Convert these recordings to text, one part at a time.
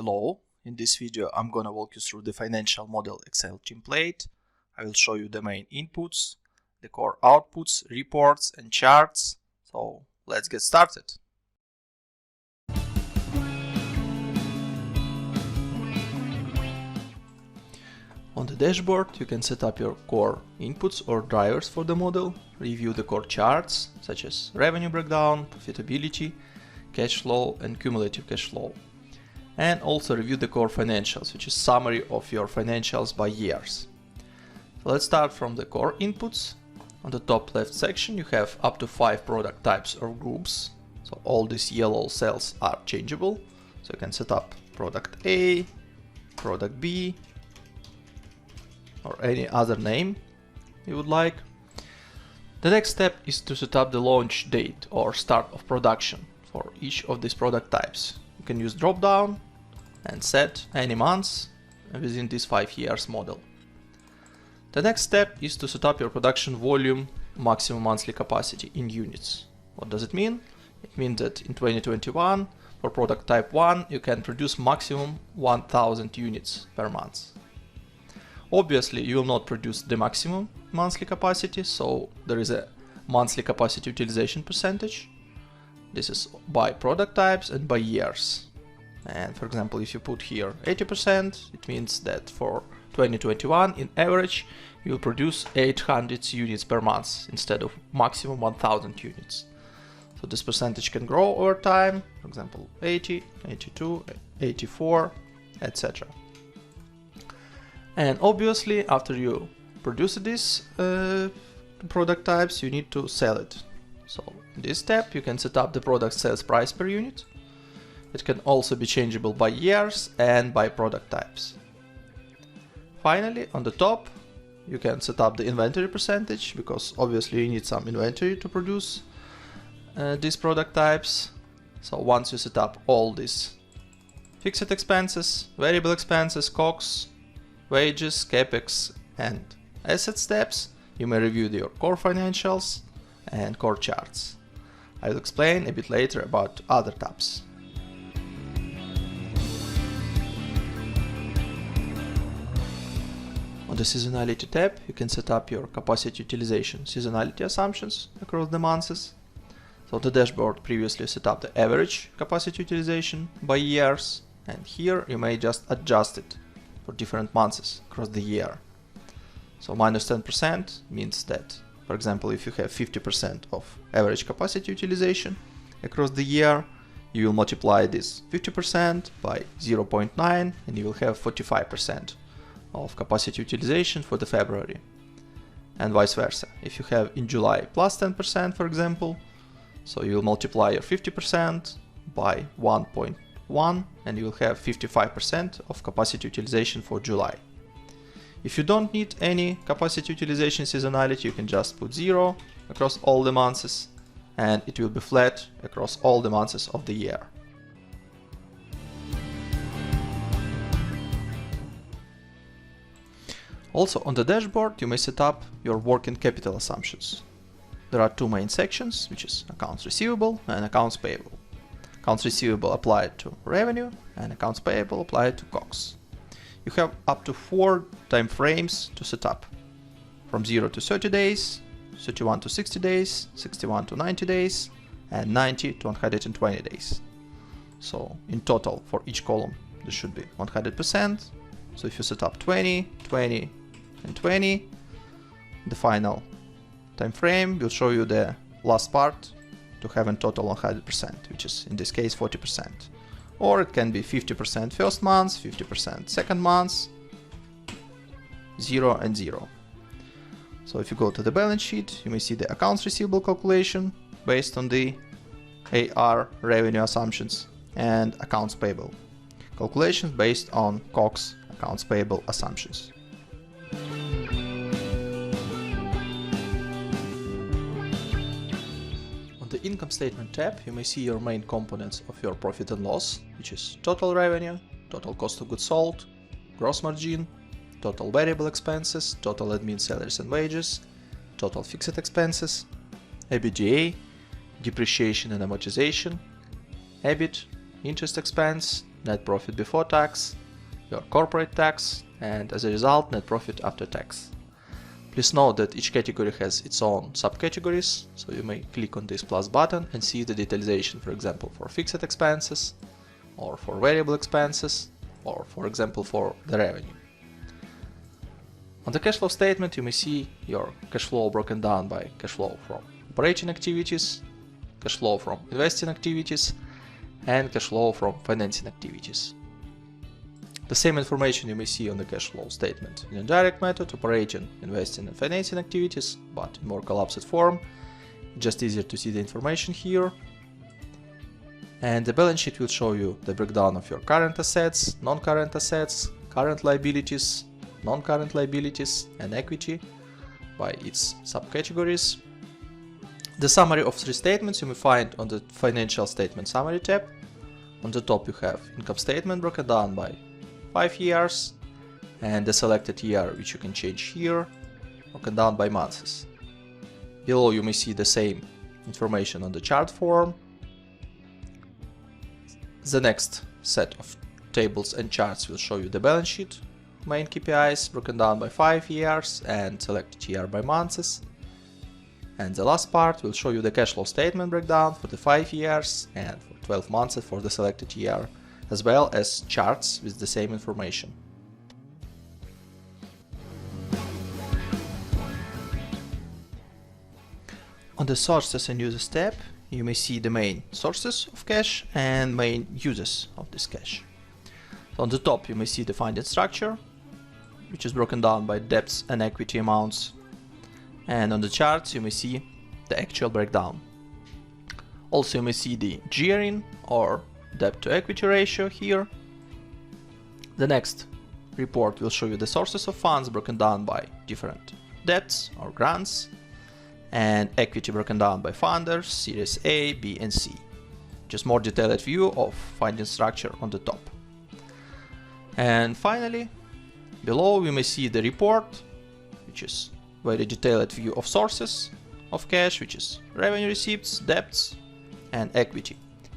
Hello, in this video I'm gonna walk you through the financial model Excel template. I will show you the main inputs, the core outputs, reports and charts. So let's get started. On the dashboard you can set up your core inputs or drivers for the model, review the core charts such as revenue breakdown, profitability, cash flow and cumulative cash flow. And also review the core financials, which is summary of your financials by years. So let's start from the core inputs. On the top left section you have up to 5 product types or groups. So all these yellow cells are changeable. So you can set up product A, product B, or any other name you would like. The next step is to set up the launch date or start of production for each of these product types. You can use drop down and set any months within this 5 years model. The next step is to set up your production volume maximum monthly capacity in units. What does it mean? It means that in 2021 for product type 1 you can produce maximum 1000 units per month. Obviously you will not produce the maximum monthly capacity, so there is a monthly capacity utilization percentage. This is by product types and by years. And for example, if you put here 80%, it means that for 2021 in average you will produce 800 units per month instead of maximum 1000 units. So this percentage can grow over time, for example 80, 82, 84, etc. And obviously after you produce these product types you need to sell it. So in this step you can set up the product sales price per unit. It can also be changeable by years and by product types. Finally, on the top you can set up the inventory percentage, because obviously you need some inventory to produce these product types. So once you set up all these fixed expenses, variable expenses, COGS, wages, capex and asset steps, you may review your core financials and core charts. I will explain a bit later about other tabs. On the seasonality tab you can set up your capacity utilization seasonality assumptions across the months. So the dashboard previously set up the average capacity utilization by years, and here you may just adjust it for different months across the year. So minus 10% means that, for example, if you have 50% of average capacity utilization across the year, you will multiply this 50% by 0.9 and you will have 45% of capacity utilization for the February. And vice versa. If you have in July plus 10%, for example, so you will multiply your 50% by 1.1 and you will have 55% of capacity utilization for July. If you don't need any capacity utilization seasonality, you can just put 0 across all the months and it will be flat across all the months of the year. Also on the dashboard you may set up your working capital assumptions. There are 2 main sections, which is accounts receivable and accounts payable. Accounts receivable applied to revenue and accounts payable applied to COGS. You have up to 4 time frames to set up, from 0 to 30 days, 31 to 60 days, 61 to 90 days, and 90 to 120 days. So in total for each column this should be 100%. So if you set up 20, 20 and 20, the final time frame will show you the last part to have in total 100%, which is in this case 40%. Or it can be 50% first month, 50% second month, 0 and 0. So if you go to the balance sheet, you may see the accounts receivable calculation based on the AR revenue assumptions and accounts payable calculations based on COGS accounts payable assumptions. On the income statement tab you may see your main components of your profit and loss, which is total revenue, total cost of goods sold, gross margin, total variable expenses, total admin salaries and wages, total fixed expenses, EBITDA, depreciation and amortization, EBIT, interest expense, net profit before tax, your corporate tax, and as a result, net profit after tax. Please note that each category has its own subcategories, so you may click on this plus button and see the detalization, for example, for fixed expenses, or for variable expenses, or for example for the revenue. On the cash flow statement, you may see your cash flow broken down by cash flow from operating activities, cash flow from investing activities, and cash flow from financing activities. The same information you may see on the cash flow statement in a direct method, operating, investing, and financing activities, but in more collapsed form. Just easier to see the information here. And the balance sheet will show you the breakdown of your current assets, non-current assets, current liabilities, non-current liabilities, and equity by its subcategories. The summary of 3 statements you may find on the Financial Statement Summary tab. On the top you have income statement broken down by 5 years, and the selected year, which you can change here, broken down by months. Below you may see the same information on the chart form. The next set of tables and charts will show you the balance sheet, main KPIs broken down by 5 years and selected year by months. And the last part will show you the cash flow statement breakdown for the 5 years and for 12 months for the selected year, as well as charts with the same information. On the Sources and Uses tab, you may see the main sources of cash and main uses of this cash. So on the top you may see the funding structure, which is broken down by debts and equity amounts, and on the charts you may see the actual breakdown. Also you may see the gearing or debt to equity ratio here. The next report will show you the sources of funds broken down by different debts or grants, and equity broken down by funders, series A, B, and C. Just more detailed view of funding structure on the top. And finally, below we may see the report, which is very detailed view of sources of cash, which is revenue receipts, debts, and equity,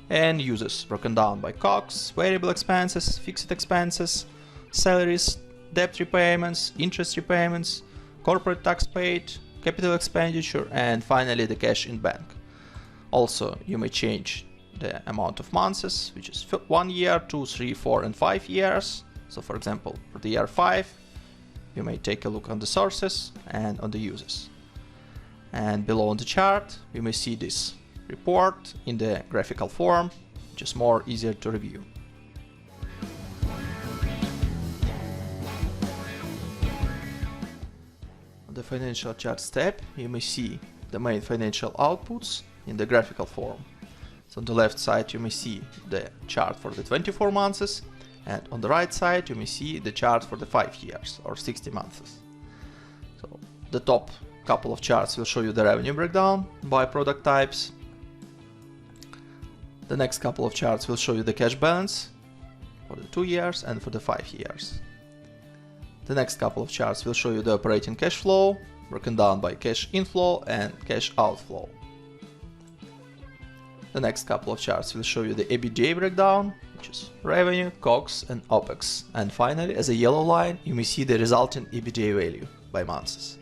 and uses broken down by COGS, variable expenses, fixed expenses, salaries, debt repayments, interest repayments, corporate tax paid, capital expenditure, and finally the cash in bank. Also, you may change the amount of months, which is 1 year, 2, 3, 4, and 5 years. So for example, for the year 5, you may take a look on the sources and on the uses. And below on the chart, you may see this report in the graphical form, which is more easier to review. On the Financial Charts tab, you may see the main financial outputs in the graphical form. So on the left side you may see the chart for the 24 months, and on the right side you may see the chart for the 5 years or 60 months. So the top couple of charts will show you the revenue breakdown by product types. The next couple of charts will show you the cash balance for the 2 years and for the 5 years. The next couple of charts will show you the operating cash flow, broken down by cash inflow and cash outflow. The next couple of charts will show you the EBITDA breakdown, which is revenue, COGS, and OPEX. And finally, as a yellow line, you may see the resulting EBITDA value by months.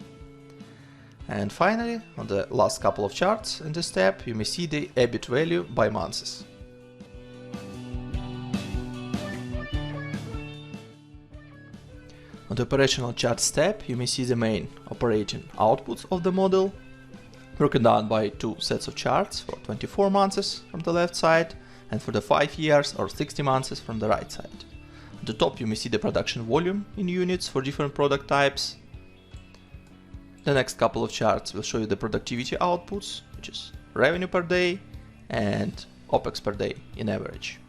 And finally, on the last couple of charts in this tab, you may see the EBIT value by months. On the Operational Charts tab, you may see the main operating outputs of the model, broken down by 2 sets of charts for 24 months from the left side and for the 5 years or 60 months from the right side. At the top you may see the production volume in units for different product types. The next couple of charts will show you the productivity outputs, which is revenue per day and OPEX per day in average.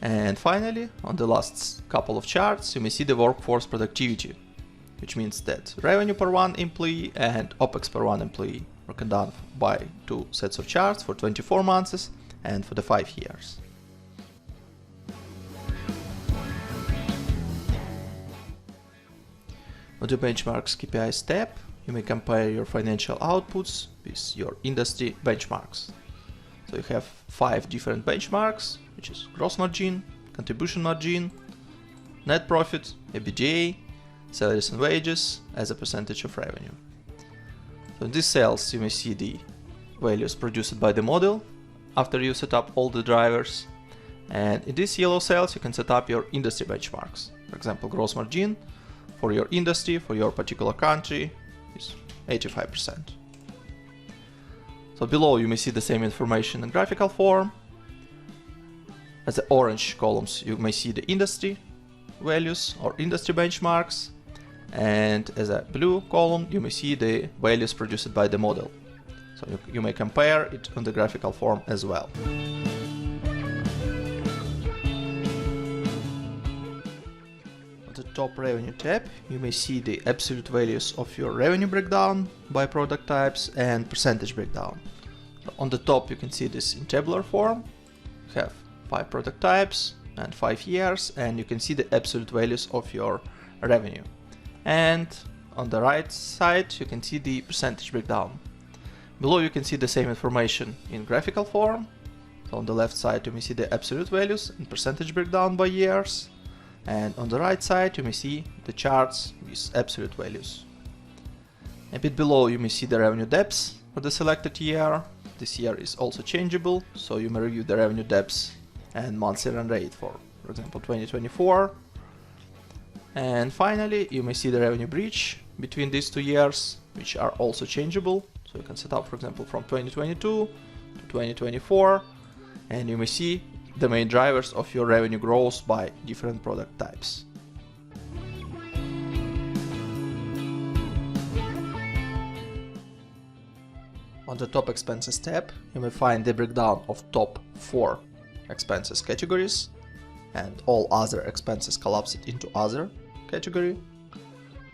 And finally, on the last couple of charts, you may see the workforce productivity, which means that revenue per one employee and OPEX per one employee, broken down by 2 sets of charts for 24 months and for the 5 years. On the Benchmarks KPIs tab, you may compare your financial outputs with your industry benchmarks. So you have 5 different benchmarks, which is gross margin, contribution margin, net profit, EBITDA, salaries and wages as a percentage of revenue. So in these cells you may see the values produced by the model after you set up all the drivers, and in these yellow cells you can set up your industry benchmarks. For example, gross margin for your industry, for your particular country is 85%. So below you may see the same information in graphical form. As the orange columns you may see the industry values or industry benchmarks, and as a blue column you may see the values produced by the model. So you may compare it on the graphical form as well. On the top revenue tab you may see the absolute values of your revenue breakdown by product types and percentage breakdown. So on the top you can see this in tabular form. You have 5 product types and 5 years, and you can see the absolute values of your revenue. And on the right side you can see the percentage breakdown. Below you can see the same information in graphical form. So on the left side you may see the absolute values and percentage breakdown by years, and on the right side you may see the charts with absolute values. A bit below you may see the revenue depths for the selected year. This year is also changeable, so you may review the revenue depths and monthly run rate for example 2024. And finally you may see the revenue bridge between these 2 years, which are also changeable. So you can set up for example from 2022 to 2024, and you may see the main drivers of your revenue growth by different product types. On the top expenses tab you may find the breakdown of top 4 expenses categories, and all other expenses collapsed into other category.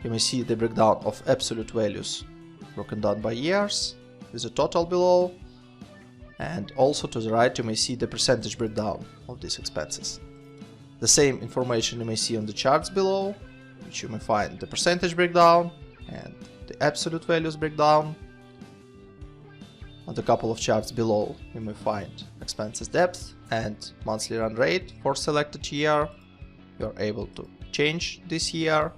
You may see the breakdown of absolute values broken down by years with a total below, and also to the right you may see the percentage breakdown of these expenses. The same information you may see on the charts below, which you may find the percentage breakdown and the absolute values breakdown. On the couple of charts below you may find expenses depth and monthly run rate for selected year. You are able to change this year,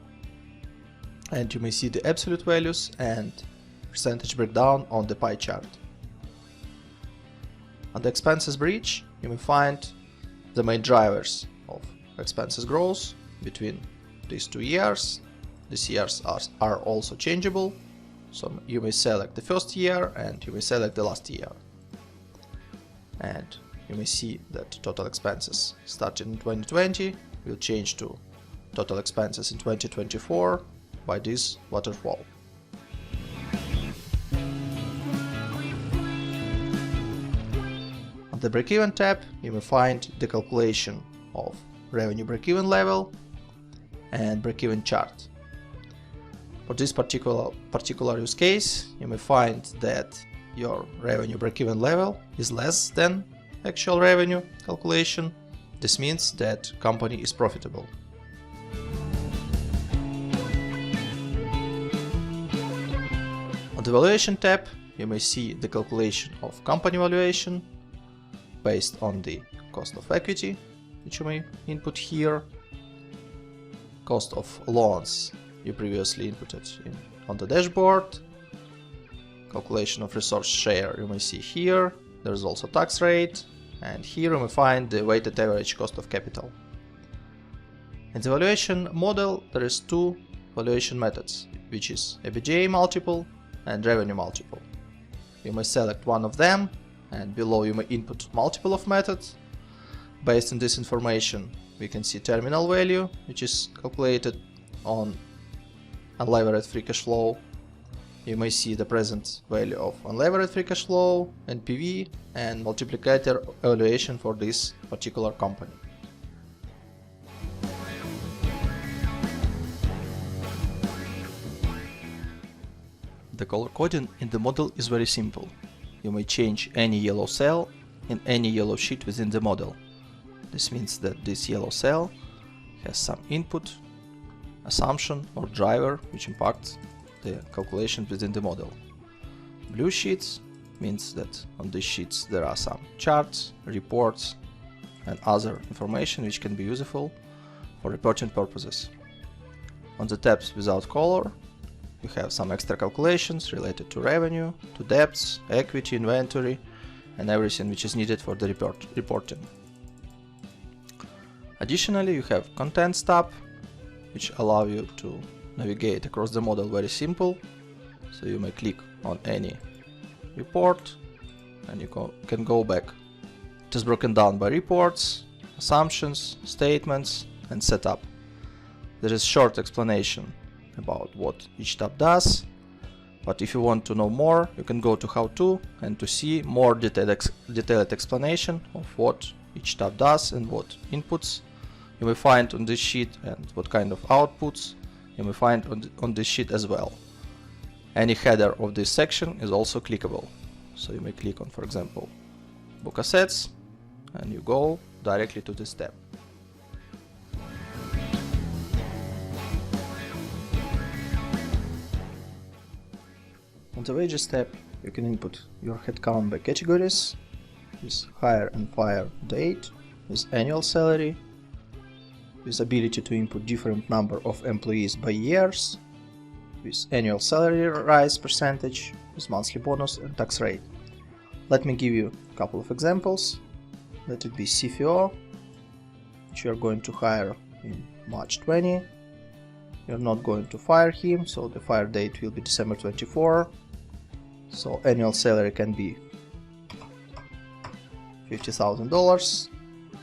and you may see the absolute values and percentage breakdown on the pie chart. On the expenses bridge you may find the main drivers of expenses growth between these 2 years. These years are also changeable, so you may select the first year and you may select the last year. And you may see that total expenses starting in 2020 will change to total expenses in 2024 by this waterfall. On the break-even tab you may find the calculation of revenue break-even level and break-even chart. For this particular use case you may find that your revenue break-even level is less than actual revenue calculation. This means that company is profitable. On the valuation tab you may see the calculation of company valuation based on the cost of equity, which you may input here, cost of loans you previously inputted on the dashboard, calculation of resource share you may see here. There is also tax rate, and here you may find the weighted average cost of capital. In the valuation model there is 2 valuation methods, which is EBITDA multiple and revenue multiple. You may select one of them, and below you may input multiple of methods. Based on this information we can see terminal value, which is calculated on unlevered free cash flow. You may see the present value of unlevered free cash flow, NPV, and multiplicator evaluation for this particular company. The color coding in the model is very simple. You may change any yellow cell in any yellow sheet within the model. This means that this yellow cell has some input, assumption or driver which impacts the calculation within the model. Blue sheets means that on these sheets there are some charts, reports and other information which can be useful for reporting purposes. On the tabs without color, you have some extra calculations related to revenue, to debts, equity, inventory, and everything which is needed for the reporting. Additionally, you have Contents tab, which allow you to navigate across the model very simple. So you may click on any report and you can go back. It is broken down by reports, assumptions, statements, and setup. There is short explanation about what each tab does, but if you want to know more, you can go to How To and to see more detailed explanation of what each tab does and what inputs you may find on this sheet and what kind of outputs you may find on this sheet as well. Any header of this section is also clickable, so you may click on, for example, Book Assets, and you go directly to this tab. On the Wages tab, you can input your headcount by categories, with hire and fire date, with annual salary, with ability to input different number of employees by years, with annual salary rise percentage, with monthly bonus and tax rate. Let me give you a couple of examples. Let it be CFO, which you are going to hire in March 20. You're not going to fire him, so the fire date will be December 24. So annual salary can be $50,000,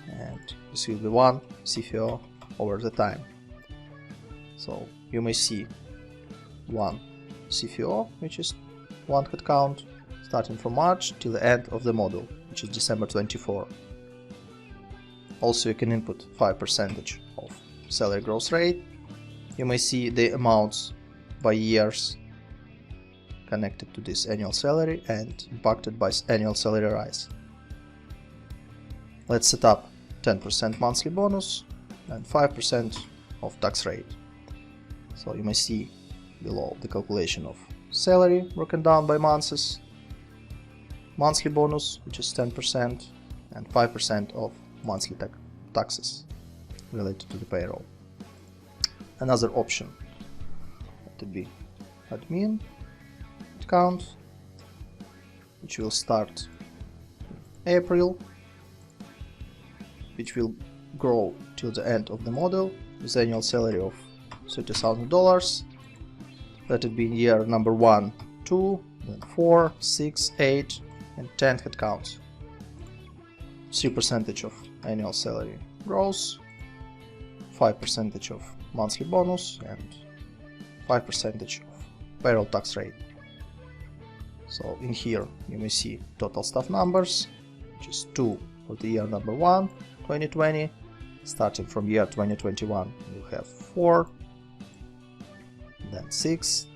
and this will be one CFO over the time. So you may see one CFO, which is one headcount, starting from March till the end of the model, which is December 24. Also, you can input 5% of salary growth rate. You may see the amounts by years connected to this annual salary and impacted by annual salary rise. Let's set up 10% monthly bonus and 5% of tax rate. So you may see below the calculation of salary broken down by months, monthly bonus, which is 10%, and 5% of monthly taxes related to the payroll. Another option would be admin account, which will start in April, which will grow till the end of the model with annual salary of $30,000. Let it be in year number 1, 2, then 4, 6, 8, and 10 headcounts. 3% of annual salary growth, 5% of monthly bonus, and 5% of payroll tax rate. So in here you may see total staff numbers, which is 2 for the year number 1, 2020. Starting from year 2021, you have 4, then 6,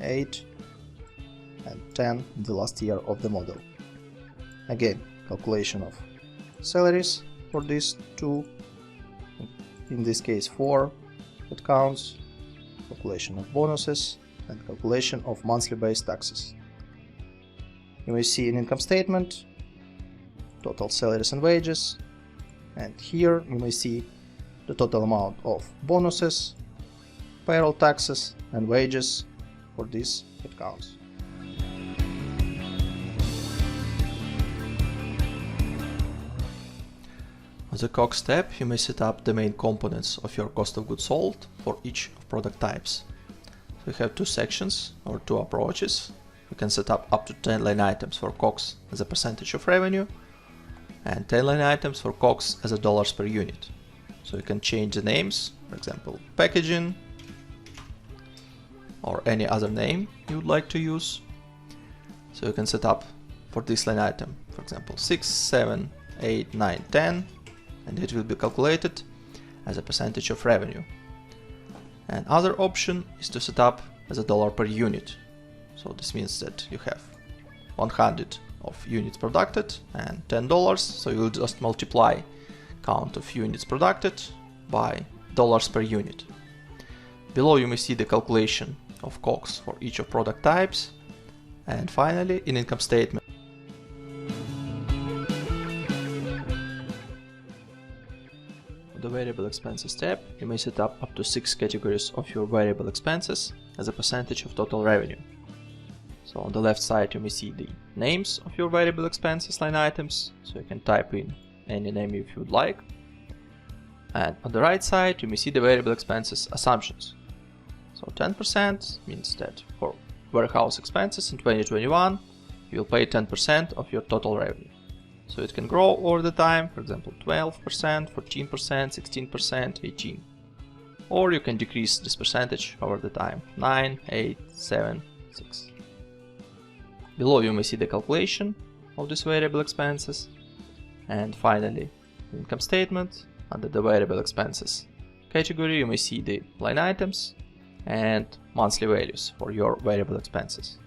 8, and 10 in the last year of the model. Again, calculation of salaries for these two, in this case 4 headcounts, calculation of bonuses, and calculation of monthly based taxes. You may see an income statement, total salaries and wages, and here you may see the total amount of bonuses, payroll taxes, and wages for these headcounts. On the COGS tab, you may set up the main components of your cost of goods sold for each of product types. So we have two sections or two approaches. You can set up to 10 line items for COGS as a percentage of revenue and 10 line items for COGS as a dollars per unit. So you can change the names, for example, packaging or any other name you would like to use. So you can set up for this line item, for example, 6, 7, 8, 9, 10, and it will be calculated as a percentage of revenue. And other option is to set up as a dollar per unit. So this means that you have 100 of units produced and $10, so you will just multiply count of units produced by dollars per unit. Below you may see the calculation of COGS for each of product types And finally, in income statement. For the variable expenses tab, you may set up to 6 categories of your variable expenses as a percentage of total revenue. So on the left side you may see the names of your variable expenses line items, so you can type in any name if you would like. And on the right side you may see the variable expenses assumptions. So 10% means that for warehouse expenses in 2021 you will pay 10% of your total revenue. So it can grow over the time, for example 12%, 14%, 16%, 18%. Or you can decrease this percentage over the time, 9, 8, 7, 6. Below you may see the calculation of these variable expenses. And finally, income statement, under the variable expenses category you may see the line items and monthly values for your variable expenses.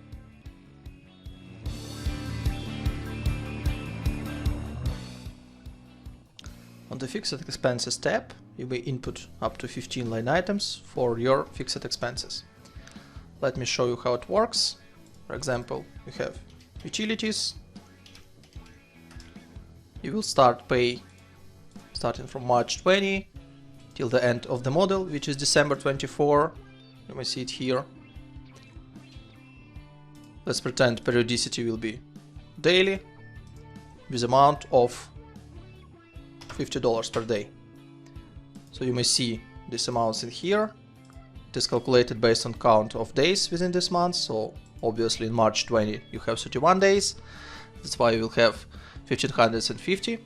On the fixed expenses tab, you may input up to 15 line items for your fixed expenses. Let me show you how it works. For example, you have utilities. You will start pay starting from March 20 till the end of the model, which is December 24. You may see it here. Let's pretend periodicity will be daily with amount of $50 per day. So you may see these amounts in here. It is calculated based on count of days within this month. So obviously in March 20 you have 31 days. That's why you will have 1550.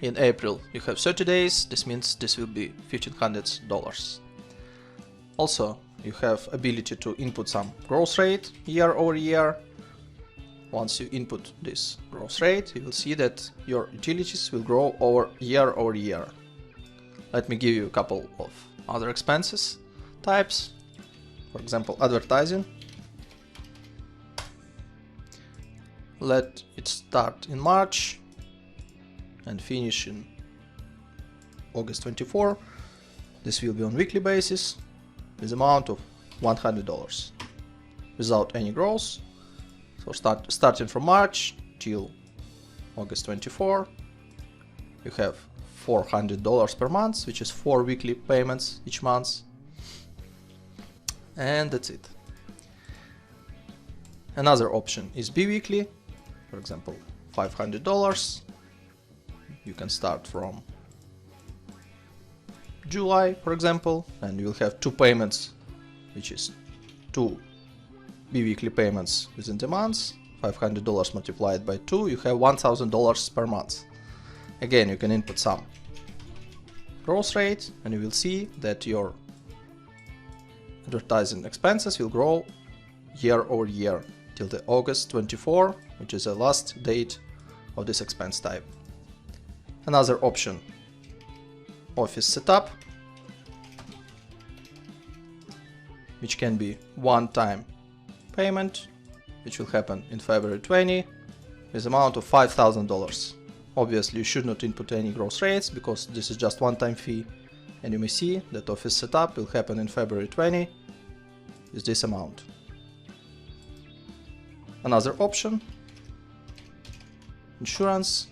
In April you have 30 days. This means this will be $1500. Also, you have ability to input some growth rate year over year. Once you input this growth rate, you will see that your utilities will grow over year. Let me give you a couple of other expenses types. For example, advertising. Let it start in March and finish in August 24. This will be on weekly basis with amount of $100 without any growth. So starting from March till August 24, you have $400 per month, which is 4 weekly payments each month. And that's it. Another option is bi-weekly. For example, $500. You can start from July, for example, and you will have 2 payments, which is 2 bi-weekly payments within the month. $500 multiplied by 2, you have $1,000 per month. Again, you can input some growth rate and you will see that your advertising expenses will grow year over year till the August 24, which is the last date of this expense type. Another option, office setup, which can be one-time payment, which will happen in February 20 with amount of $5,000. Obviously you should not input any growth rates because this is just one-time fee, and you may see that office setup will happen in February 20 with this amount. Another option, insurance,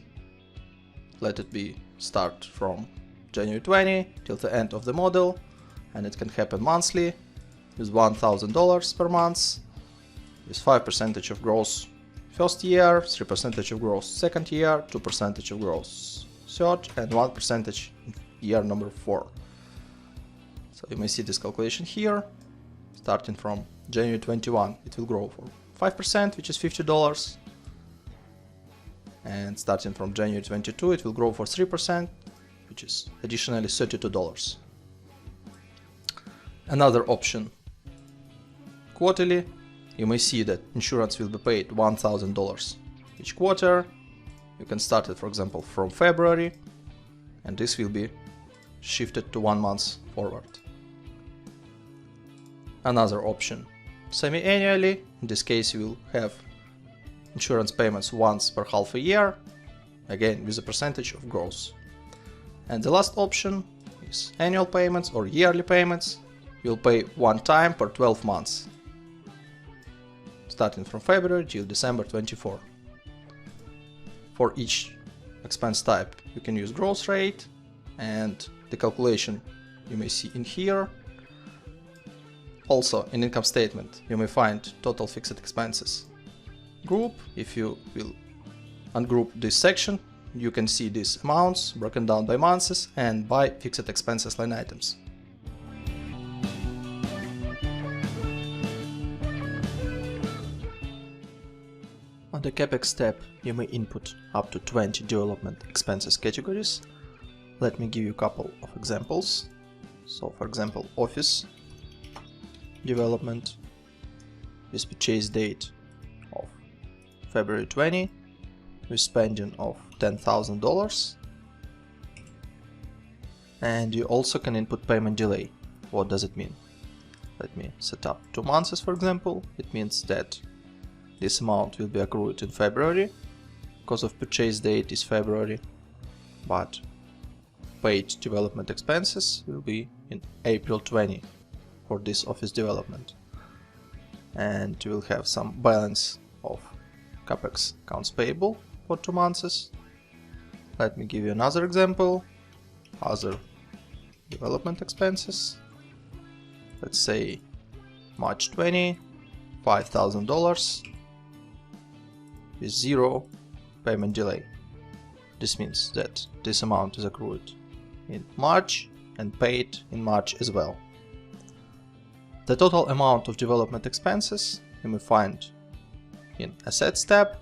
let it be start from January 20 till the end of the model, and it can happen monthly with $1,000 per month, with 5% of growth first year, 3% of growth second year, 2% of growth third, and 1% year number 4. So you may see this calculation here. Starting from January 21, it will grow for 5%, which is $50. And starting from January 22, it will grow for 3%, which is additionally $32. Another option, quarterly. You may see that insurance will be paid $1,000 each quarter. You can start it, for example, from February, and this will be shifted to 1 month forward. Another option, semi-annually. In this case, you will have insurance payments once per half a year, again with a percentage of growth. And the last option is annual payments or yearly payments. You'll pay one time per 12 months. starting from February till December 24. For each expense type you can use gross rate, and the calculation you may see in here. Also in income statement you may find total fixed expenses group. If you will ungroup this section, you can see these amounts broken down by months and by fixed expenses line items. On the CapEx tab you may input up to 20 development expenses categories. Let me give you a couple of examples. So for example, office development with purchase date of February 20 with spending of $10,000, and you also can input payment delay. What does it mean? Let me set up 2 months for example. It means that this amount will be accrued in February because of purchase date is February, but paid development expenses will be in April 20 for this office development. And you will have some balance of CapEx accounts payable for 2 months. Let me give you another example. Other development expenses. Let's say March 20, $5,000 with 0 payment delay. This means that this amount is accrued in March and paid in March as well. The total amount of development expenses you may find in Assets tab.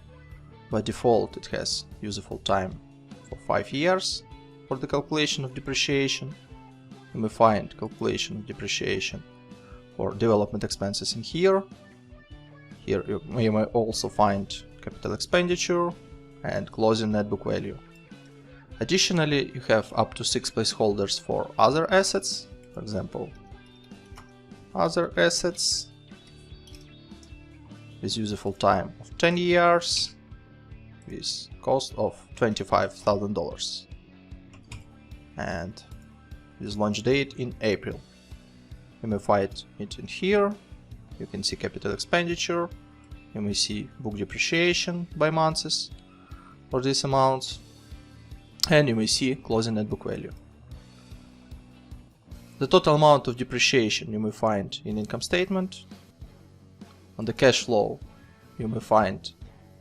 By default it has useful time for 5 years for the calculation of depreciation. You may find calculation of depreciation for development expenses in here. Here you may also find capital expenditure and closing net book value. Additionally, you have up to 6 placeholders for other assets. For example, other assets with useful time of 10 years with cost of $25,000 and with launch date in April. You may find it in here. You can see capital expenditure. You may see book depreciation by months for these amounts, and you may see closing net book value. The total amount of depreciation you may find in income statement. On the cash flow you may find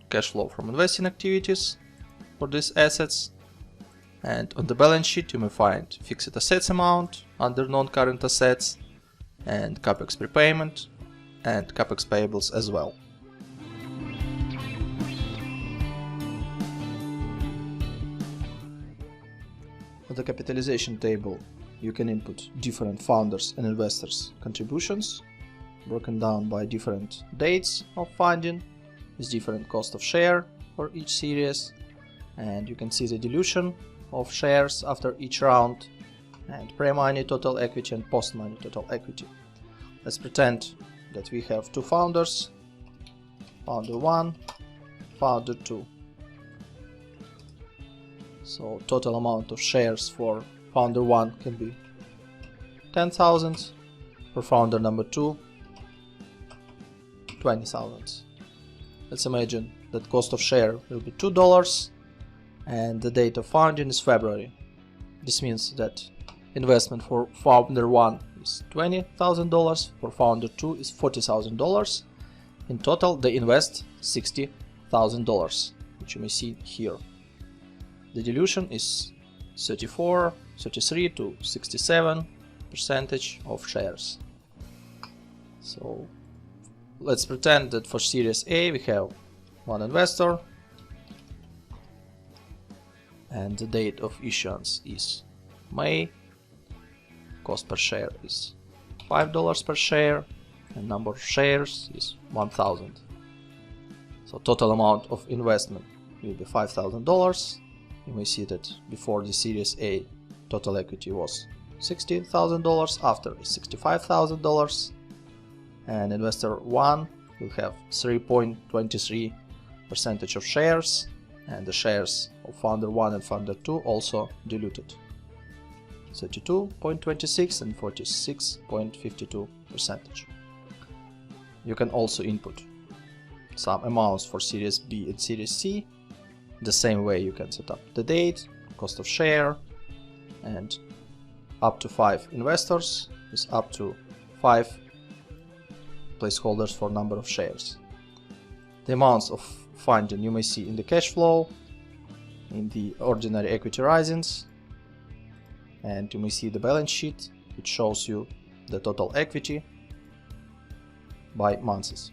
cash flow from investing activities for these assets, and on the balance sheet you may find fixed assets amount under non-current assets and capex prepayment and capex payables as well. On the capitalization table you can input different founders and investors contributions broken down by different dates of funding with different cost of share for each series, and you can see the dilution of shares after each round and pre-money total equity and post-money total equity. Let's pretend that we have 2 founders, founder 1, founder 2. So total amount of shares for founder 1 can be 10,000, for founder number 2 20,000. Let's imagine that cost of share will be $2 and the date of founding is February. This means that investment for founder 1 is $20,000, for founder 2 is $40,000. In total they invest $60,000, which you may see here. The dilution is 33 to 67% of shares. So let's pretend that for Series A we have 1 investor and the date of issuance is May. Cost per share is $5 per share and number of shares is 1,000. So total amount of investment will be $5,000. You may see that before the Series A total equity was $60,000, after is $65,000, and investor 1 will have 3.23% of shares, and the shares of founder 1 and founder 2 also diluted, 32.26 and 46.52%. You can also input some amounts for Series B and Series C. The same way you can set up the date, cost of share, and up to 5 investors is up to 5 placeholders for number of shares. The amounts of funding you may see in the cash flow, in the ordinary equity risings, and you may see the balance sheet, which shows you the total equity by months.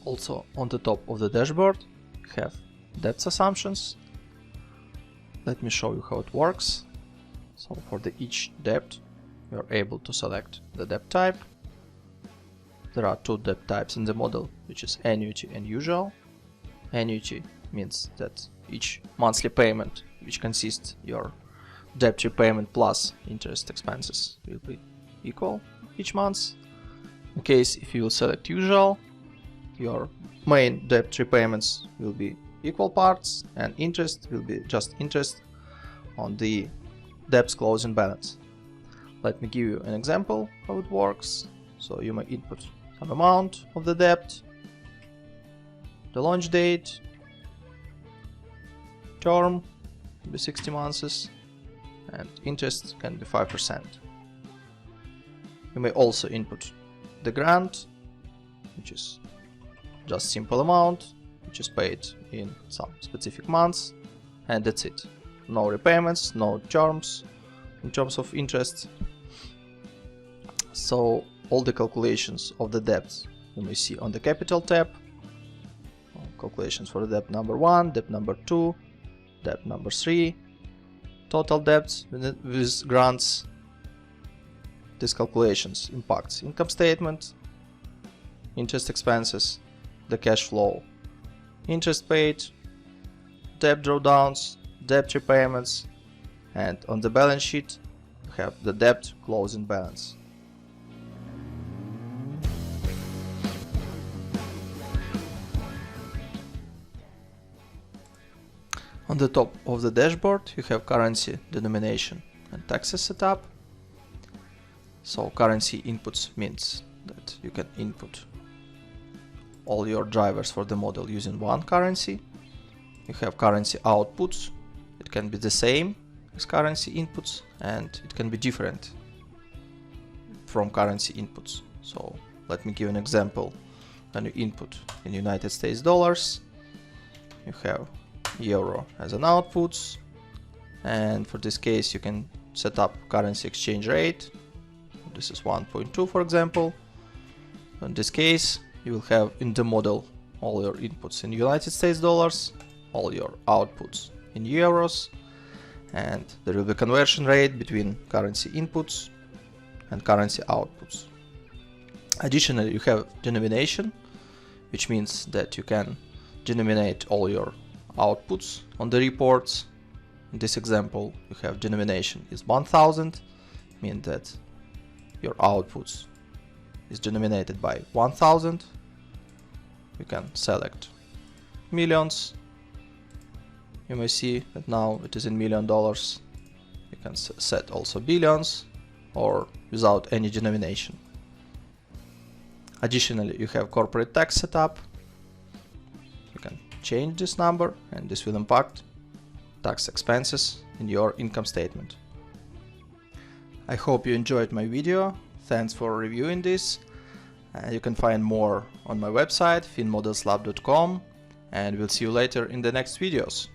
Also on the top of the dashboard you have debt assumptions. Let me show you how it works. So for each debt you are able to select the debt type. There are 2 debt types in the model, which is annuity and usual. Annuity means that each monthly payment, which consists your debt repayment plus interest expenses, will be equal each month. In case if you will select usual, your main debt repayments will be equal parts and interest will be just interest on the debt's closing balance. Let me give you an example how it works. So you may input some amount of the debt, the launch date, term will be 60 months, and interest can be 5%. You may also input the grant, which is just simple amount, which is paid in some specific months, and that's it. No repayments, no terms in terms of interest. So all the calculations of the debts you may see on the capital tab. Calculations for debt number 1, debt number 2, debt number 3, total debts with grants. These calculations impacts income statement, interest expenses, the cash flow, interest paid, debt drawdowns, debt repayments, and on the balance sheet you have the debt closing balance. On the top of the dashboard you have currency denomination and taxes setup. So currency inputs means that you can input all your drivers for the model using one currency. You have currency outputs. It can be the same as currency inputs and it can be different from currency inputs. So let me give an example. When you input in United States dollars, you have euro as an outputs, and for this case you can set up currency exchange rate. This is 1.2 for example. In this case you will have in the model all your inputs in United States dollars, all your outputs in euros, and there will be conversion rate between currency inputs and currency outputs. Additionally you have denomination, which means that you can denominate all your outputs on the reports. In this example you have denomination is 1000, mean that your outputs is denominated by 1000. You can select millions. You may see that now it is in $1,000,000. You can set also billions or without any denomination. Additionally you have corporate tax setup. You can change this number and this will impact tax expenses in your income statement. I hope you enjoyed my video. Thanks for reviewing this. You can find more on my website finmodelslab.com, and we'll see you later in the next videos.